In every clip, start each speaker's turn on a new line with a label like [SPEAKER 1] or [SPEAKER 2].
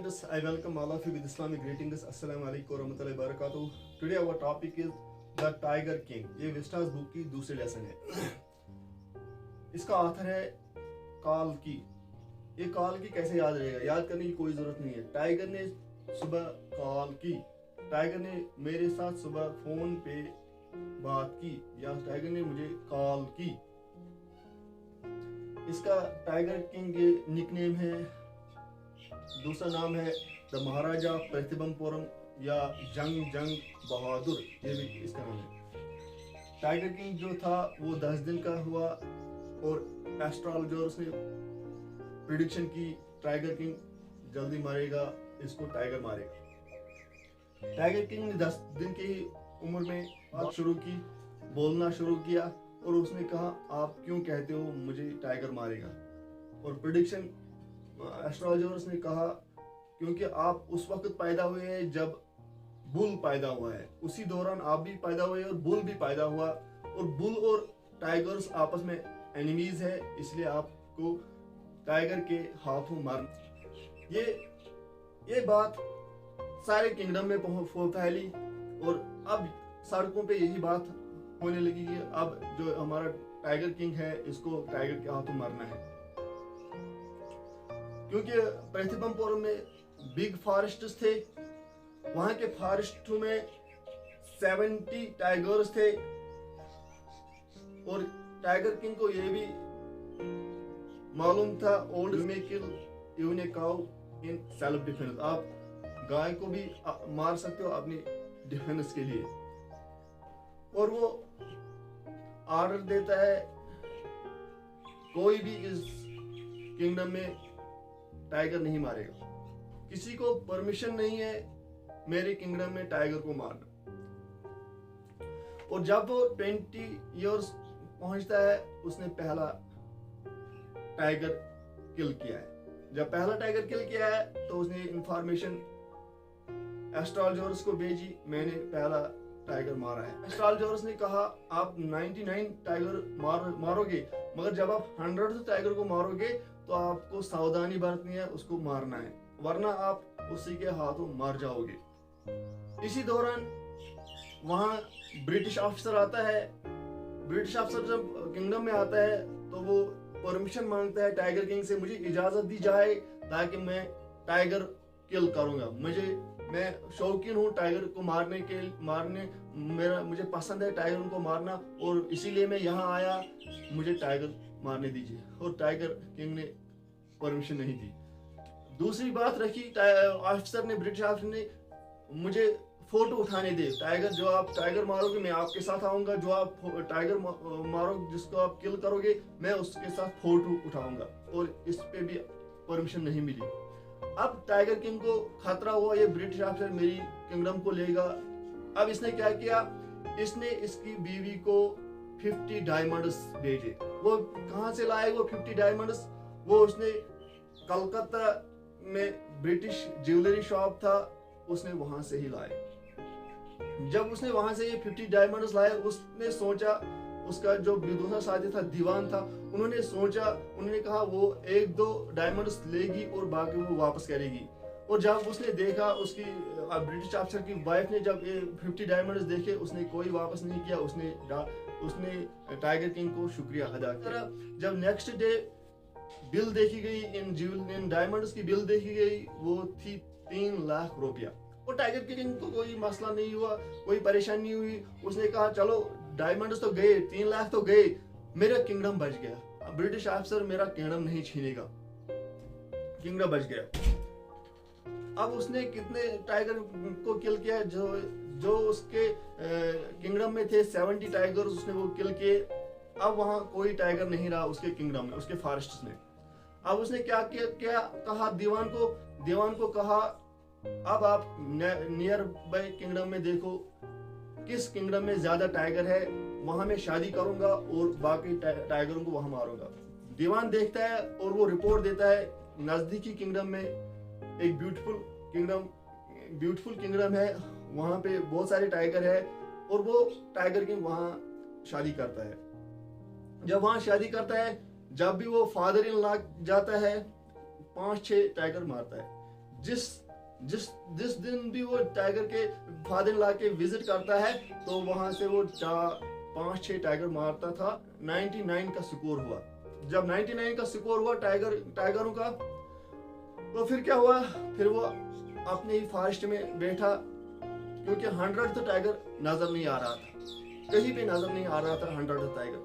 [SPEAKER 1] viewers, I welcome all of you with Islamic greetings. Assalamu alaikum warahmatullahi wabarakatuh. Today our topic is The Tiger King. ये Vistas book की दूसरी lesson है. इसका author है काल की. ये काल की कैसे याद रहेगा? याद करने की कोई जरूरत नहीं है. टाइगर ने सुबह काल की, टाइगर ने मेरे साथ सुबह फोन पे बात की, या टाइगर ने मुझे कॉल की. इसका टाइगर किंग निकनेम है. दूसरा नाम है द महाराजा प्रतिबंपुरम या जंग बहादुर, ये भी इसका नाम है. टाइगर किंग जो था वो 10 दिन का हुआ और एस्ट्रोलॉजर्स ने प्रिडिक्शन की टाइगर किंग जल्दी मरेगा, इसको टाइगर मारेगा. टाइगर किंग ने 10 दिन की उम्र में बात शुरू की, बोलना शुरू किया और उसने कहा आप क्यों कहते हो मुझे टाइगर मारेगा. और प्रिडिक्शन एस्ट्रोलॉजर्स ने कहा क्योंकि आप उस वक्त पैदा हुए हैं जब बुल पैदा हुआ है, उसी दौरान आप भी पैदा हुए और बुल भी पैदा हुआ, और बुल और टाइगर्स आपस में एनिमीज है, इसलिए आपको टाइगर के हाथों मार. ये बात सारे किंगडम में फैली और अब सड़कों पे यही बात होने लगी कि अब जो हमारा टाइगर किंग है इसको टाइगर के हाथों मारना है. क्योंकि प्रतिबंपुरम में बिग फॉरेस्ट्स थे, वहां के फॉरेस्टों में 70 टाइगर्स थे और टाइगर किंग को यह भी मालूम था old may kill even a cow in self defence. आप गाय को भी मार सकते हो अपनी डिफेंस के लिए. और वो ऑर्डर देता है कोई भी इस किंगडम में टाइगर नहीं मारेगा, किसी को परमिशन नहीं है मेरे किंगडम में टाइगर को मारना. और जब वो 20 इयर्स पहुंचता है उसने पहला टाइगर किल किया है. जब पहला टाइगर किल किया है तो उसने इंफॉर्मेशन एस्ट्रोलॉजर्स को भेजी, मैंने पहला टाइगर मारा है. एस्ट्रोलॉजर्स ने कहा आप 99 टाइगर मारोगे, मगर जब आप 100 टाइगर को मारोगे तो आपको सावधानी बरतनी है, उसको मारना है, वरना आप उसी के हाथों मार जाओगे. इसी दौरान वहां ब्रिटिश ऑफिसर आता है. ब्रिटिश ऑफिसर जब किंगडम में आता है तो वो परमिशन मांगता है टाइगर किंग से, मुझे इजाजत दी जाए ताकि मैं टाइगर किल करूंगा. मैं शौकीन हूँ टाइगर को मुझे पसंद है टाइगर को मारना और इसीलिए मैं यहाँ आया, मुझे टाइगर मारने दीजिए. और टाइगर किंग ने परमिशन नहीं दी. दूसरी बात रखी ऑफिसर ने, ब्रिटिश ऑफिसर ने, मुझे फोटो उठाने दे. टाइगर जो आप टाइगर मारोगे मैं आपके साथ आऊंगा, जो आप टाइगर मारोगे जिसको आप किल करोगे मैं उसके साथ फोटो उठाऊंगा. और इस पे भी परमिशन नहीं मिली. अब टाइगर किंग को खतरा हुआ ये ब्रिटिश ऑफिसर मेरी किंगडम को लेगा. अब इसने क्या किया, इसने इसकी बीवी को 50 डायमंड्स भेजे. वो कहां से लाए वो 50 डायमंड्स? वो उसने कलकत्ता में ब्रिटिश ज्वेलरी शॉप था, उसने वहां से ही लाए. जब उसने वहां से ये 50 डायमंड्स लाए, उसने सोचा, उसका जो दूसरा साथी था दीवान था, उन्होंने कहा वो 1-2 डायमंड्स लेगी और बाकी वो वापस करेगी. और जब उसने देखा, उसकी ब्रिटिश ऑफिसर की वाइफ ने जब ये 50 डायमंड्स देखे, उसने कोई वापस नहीं किया. उसने टाइगर किंग को शुक्रिया अदा किया. जब नेक्स्ट डे बिल देखी गई, इन डायमंड्स की बिल देखी गई, वो थी 3 लाख रुपया. और टाइगर किंग को कोई मसला नहीं हुआ, कोई परेशानी नहीं हुई. उसने कहा चलो डायमंड्स तो गए, 3 लाख तो गए, मेरा किंगडम बच गया. ब्रिटिश ऑफिसर मेरा किंगडम नहीं छीनेगा, किंगडम बच गया. अब उसने कितने टाइगर को किल किया? जो उसके किंगडम में थे 70 टाइगर्स उसने वो किल किए. अब वहां कोई टाइगर नहीं रहा उसके किंगडम में, उसके फॉरेस्ट में. अब उसने क्या कहा दीवान को कहा अब आप नियर बाय किंगडम में देखो किस किंगडम में ज्यादा टाइगर है, वहां मैं शादी करूंगा और बाकी टाइगरों को वहां मारूंगा. दीवान देखता है और वो रिपोर्ट देता है नजदीकी किंगडम में एक ब्यूटीफुल किंगडम है, वहां पे बहुत सारे टाइगर है और वो टाइगर किंग वहां शादी करता है. जब वहां शादी करता है, जब भी वो फादर इन लॉ जाता है 5-6 टाइगर मारता है. जिस जिस जिस दिन भी वो टाइगर के फादर ला के विजिट करता है तो वहां से वो 5-6 टाइगर मारता था। 99 का स्कोर हुआ। जब 99 का स्कोर हुआ टाइगरों का, तो फिर क्या हुआ, फिर वो अपने ही फॉरेस्ट में बैठा, क्योंकि 100th टाइगर नजर नहीं आ रहा था, कहीं पे नजर नहीं आ रहा था 100th टाइगर।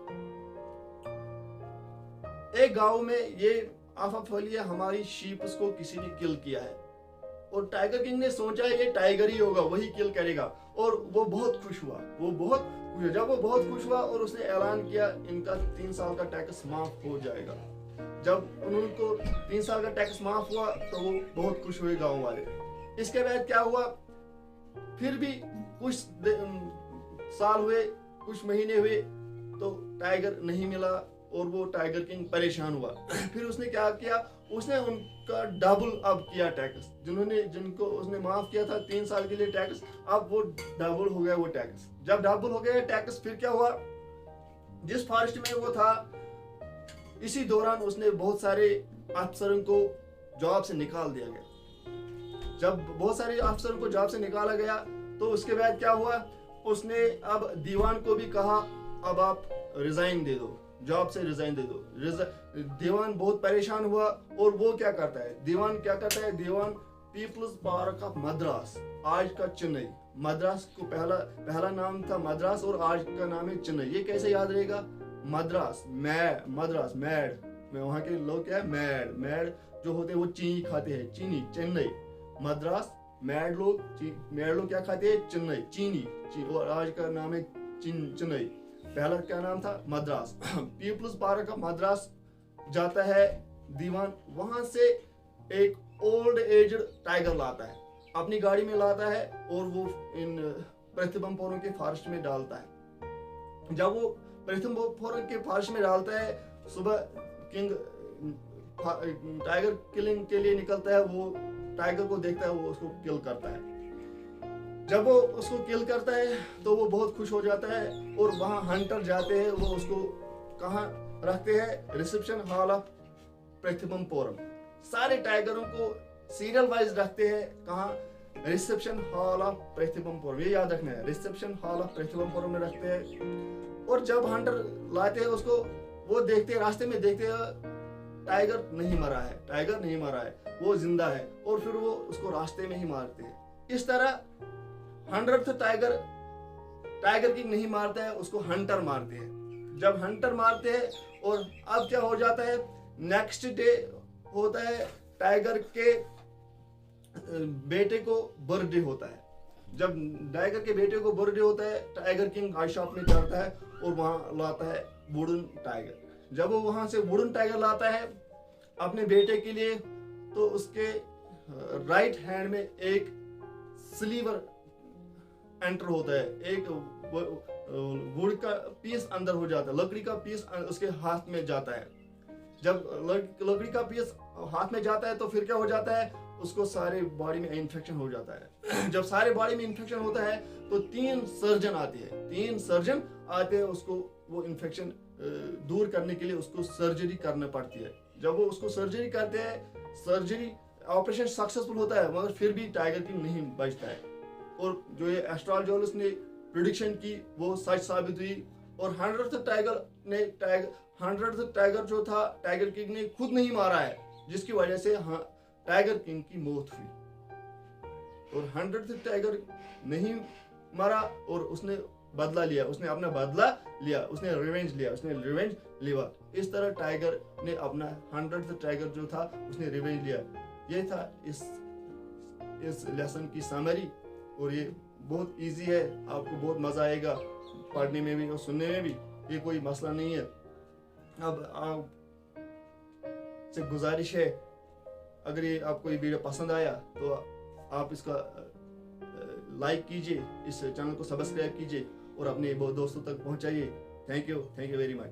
[SPEAKER 1] एक गांव में ये अफवाह फैली है हमारी शीप्स को किसी ने किल किया है, और टाइगर किंग ने सोचा ये टाइगर ही होगा, वही किल करेगा, और वो बहुत खुश हुआ। जब वो बहुत खुश हुआ और उसने ऐलान किया इनका 3 साल का टैक्स माफ हो जाएगा। जब उनको 3 साल का टैक्स माफ हुआ तो वो बहुत खुश हुए गांव वाले। इसके बाद क्या हुआ, फिर भी कुछ साल हुए, कुछ महीने हुए, तो टाइगर नहीं मिला और वो टाइगर किंग परेशान हुआ। फिर उसने क्या किया, उसने उनका डबल अब किया टैक्स। जिनको उसने माफ किया था 3 साल के लिए टैक्स, अब वो डबल हो गया वो टैक्स। जब डबल हो गया टैक्स, फिर क्या हुआ, जिस फॉरेस्ट में वो था, इसी दौरान उसने बहुत सारे अफसरों को जॉब से निकाल दिया गया। जब बहुत सारे अफसरों को जॉब से निकाला गया तो उसके बाद क्या हुआ, उसने अब दीवान को भी कहा अब आप रिजाइन दे दो, जॉब से रिजाइन दे दो। दीवान बहुत परेशान हुआ और वो क्या करता है, दीवान पीपल्स बार ऑफ मद्रास, आज का चेन्नई, मद्रास को पहला नाम था मद्रास और आज का नाम है चेन्नई। ये कैसे याद रहेगा, मद्रास मैड में वहाँ के लोग क्या है, मैड जो होते हैं वो चीनी खाते हैं, चेन्नई, मद्रास मैड लोग क्या खाते हैं, चेन्नई, और आज का नाम है चेन्नई। पहला क्या नाम था, मद्रास। पीपल्स पार्क का मद्रास जाता है दीवान, वहां से एक ओल्ड एज टाइगर लाता है, अपनी गाड़ी में लाता है और वो इन प्रतिबंपुरम के फॉरेस्ट में डालता है। जब वो प्रतिबंपुरम के फॉरेस्ट में डालता है, सुबह किंग टाइगर किलिंग के लिए निकलता है, वो टाइगर को देखता है, वो उसको किल करता है। जब वो उसको किल करता है तो वो बहुत खुश हो जाता है और वहां हंटर जाते हैं, वो उसको कहाँ रखते हैं, रिसेप्शन हॉल ऑफ प्रतिबंपुरम। सारे टाइगरों को सीरियल वाइज रखते हैं, कहाँ, रिसेप्शन हॉल ऑफ प्रतिबंपुरम, ये याद रखना है, रिसेप्शन हॉल ऑफ प्रतिबंपुरम में रखते हैं। और जब हंटर लाते हैं उसको, वो देखते हैं, रास्ते में देखते हैं टाइगर नहीं मरा है, वो जिंदा है, और फिर वो उसको रास्ते में ही मारते हैं। इस तरह 100th टाइगर किंग नहीं मारता है, उसको हंटर मारते हैं। जब हंटर मारते हैं, और अब क्या हो जाता है, नेक्स्ट डे होता है टाइगर के बेटे को बर्थडे होता है। जब टाइगर के बेटे को बर्थडे होता है, टाइगर किंग आई शॉप में जाता है और वहां लाता है वुडन टाइगर। जब वो वहां से वुडन टाइगर लाता है अपने बेटे के लिए, तो उसके राइट हैंड में एक सिल्वर एंटर होता है, एक वुड का पीस अंदर हो जाता है, लकड़ी का पीस उसके हाथ में जाता है। जब लकड़ी का पीस हाथ में जाता है तो फिर क्या हो जाता है, उसको सारे बॉडी में इन्फेक्शन हो जाता है। जब सारे बॉडी में इन्फेक्शन होता है तो 3 सर्जन आते हैं उसको वो इन्फेक्शन दूर करने के लिए उसको सर्जरी करना पड़ती है। जब वो उसको सर्जरी करते हैं, सर्जरी ऑपरेशन सक्सेसफुल होता है, मगर फिर भी टाइगर किंग नहीं बचता है। और जो ये एस्ट्रोलॉजिस्ट ने प्रिडिक्शन की वो सच साबित हुई, और 100th टाइगर जो था, टाइगर किंग ने खुद नहीं मारा है, जिसकी वजह से टाइगर किंग की मौत हुई। और 100th टाइगर नहीं मरा और उसने बदला लिया, उसने अपना बदला लिया, उसने रिवेंज लिया। इस तरह टाइगर ने अपना 100th टाइगर जो था उसने रिवेंज लिया। ये था इस लेसन की समरी, और ये बहुत इजी है, आपको बहुत मजा आएगा पढ़ने में भी और सुनने में भी, ये कोई मसला नहीं है। अब आप से गुजारिश है, अगर ये आपको ये वीडियो पसंद आया तो आप इसका लाइक कीजिए, इस चैनल को सब्सक्राइब कीजिए और अपने दोस्तों तक पहुंचाइए। Thank you very much.